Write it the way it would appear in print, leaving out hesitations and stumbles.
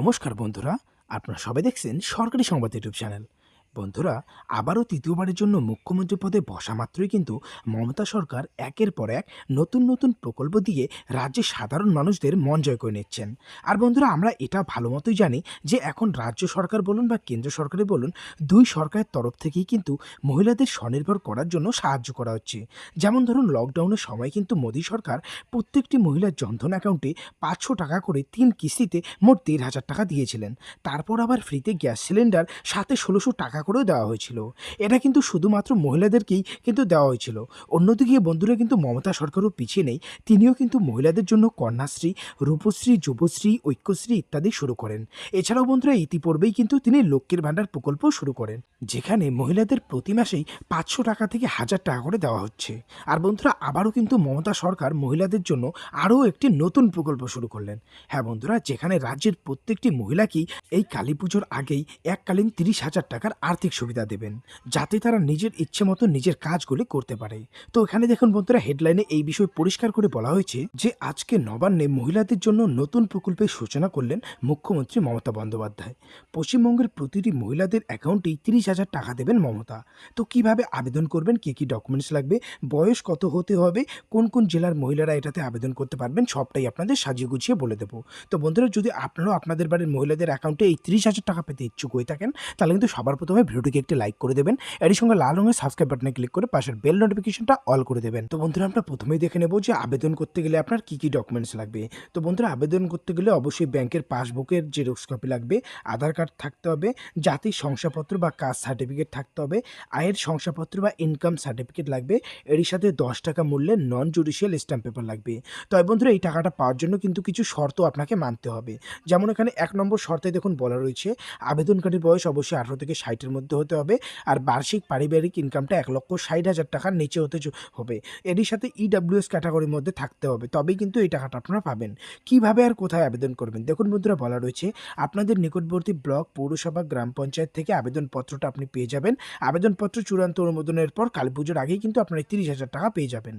নমস্কার বন্ধুরা, আপনারা সবাই দেখছেন সরকারি সংবাদ ইউটিউব চ্যানেল। বন্ধুরা, আবারও তৃতীয়বারের জন্য মুখ্যমন্ত্রী পদে বসা মাত্রই কিন্তু মমতা সরকার একের পর এক নতুন নতুন প্রকল্প দিয়ে রাজ্যের সাধারণ মানুষদের মন জয় করে নিচ্ছেন। আর বন্ধুরা, আমরা এটা ভালো মতোই জানি যে এখন রাজ্য সরকার বলুন বা কেন্দ্র সরকারে বলুন, দুই সরকারের তরফ থেকেই কিন্তু মহিলাদের স্বনির্ভর করার জন্য সাহায্য করা হচ্ছে। যেমন ধরুন, লকডাউনের সময় কিন্তু মোদী সরকার প্রত্যেকটি মহিলার জনধন অ্যাকাউন্টে 500 টাকা করে 3 কিস্তিতে মোট 1,500 টাকা দিয়েছিলেন। তারপর আবার ফ্রিতে গ্যাস সিলিন্ডার সাথে 1,600 টাকা করেও দেওয়া হয়েছিল। এটা কিন্তু শুধুমাত্র মহিলাদেরকেই কিন্তু দেওয়া হয়েছিল। অন্যদিকে বন্ধুরা, কিন্তু মমতা সরকারও পিছিয়ে নেই। তিনিও কিন্তু মহিলাদের জন্য কন্যাশ্রী, রূপশ্রী, যুবশ্রী, ঐক্যশ্রী ইত্যাদি শুরু করেন। এছাড়াও বন্ধুরা, ইতিপূর্বেই কিন্তু তিনি লক্ষ্মীর ভাণ্ডার প্রকল্প শুরু করেন, যেখানে মহিলাদের প্রতি মাসেই 500 টাকা থেকে 1,000 টাকা করে দেওয়া হচ্ছে। আর বন্ধুরা, আবারও কিন্তু মমতা সরকার মহিলাদের জন্য আরও একটি নতুন প্রকল্প শুরু করলেন। হ্যাঁ বন্ধুরা, যেখানে রাজ্যের প্রত্যেকটি মহিলাকেই এই কালী পুজোর আগেই এককালীন 30,000 টাকার আর্থিক সুবিধা দেবেন, যাতে তারা নিজের ইচ্ছে মতো নিজের কাজগুলি করতে পারে। তো এখানে দেখুন বন্ধুরা, হেডলাইনে এই বিষয়ে পরিষ্কার করে বলা হয়েছে যে আজকে নবান্নে মহিলাদের জন্য নতুন প্রকল্পের সূচনা করলেন মুখ্যমন্ত্রী মমতা বন্দ্যোপাধ্যায়। পশ্চিমবঙ্গের প্রতিটি মহিলাদের অ্যাকাউন্টেই 30,000 টাকা দেবেন মমতা। তো কিভাবে আবেদন করবেন, কী কী ডকুমেন্টস লাগবে, বয়স কত হতে হবে, কোন কোন জেলার মহিলারা এটাতে আবেদন করতে পারবেন, সবটাই আপনাদের সাজিয়ে গুছিয়ে বলে দেবো। তো বন্ধুরা, যদি আপনারাও আপনাদের বাড়ির মহিলাদের অ্যাকাউন্টে এই 30,000 টাকা পেতে ইচ্ছুক হয়ে থাকেন, তাহলে কিন্তু সবার প্রথমে ভিডিওটিকে একটি লাইক করে দেবেন। এরই সঙ্গে লাল রঙের সাবস্ক্রাইব বাটনে ক্লিক করে পাশের বেল নোটিফিকেশনটা অল করে দেবেন। তো বন্ধুরা, আমরা প্রথমেই দেখে নেব যে আবেদন করতে গেলে আপনার কী কী ডকুমেন্টস লাগবে। তো বন্ধুরা, আবেদন করতে গেলে অবশ্যই ব্যাংকের পাসবুকের জেরক্স কপি লাগবে, আধার কার্ড থাকতে হবে, জাতির শংসাপত্র বা কাস্ট সার্টিফিকেট থাকতে হবে, আয়ের শংসাপত্র বা ইনকাম সার্টিফিকেট লাগবে। এরই সাথে 10 টাকা মূল্যের নন জুডিশিয়াল স্ট্যাম্প পেপার লাগবে। তবে বন্ধুরা, এই টাকাটা পাওয়ার জন্য কিন্তু কিছু শর্ত আপনাকে মানতে হবে। যেমন এখানে 1 নম্বর শর্তে দেখুন বলা রয়েছে, আবেদনকারীর বয়স অবশ্যই 18 থেকে 60-এর মধ্যে হতে হবে, আর বার্ষিক পারিবারিক ইনকামটা 1,60,000 টাকার নিচে হতে হবে। এরই সাথে ইডব্লিউএস ক্যাটাগরির মধ্যে থাকতে হবে, তবেই কিন্তু এই টাকাটা আপনারা পাবেন। কিভাবে আর কোথায় আবেদন করবেন, দেখুন বন্ধুরা, বলা রয়েছে আপনাদের নিকটবর্তী ব্লক, পৌরসভা, গ্রাম পঞ্চায়েত থেকে আবেদনপত্রটা আপনি পেয়ে যাবেন। আবেদনপত্র চূড়ান্ত অনুমোদনের পর কালী পুজোর আগেই কিন্তু আপনারা 30,000 টাকা পেয়ে যাবেন।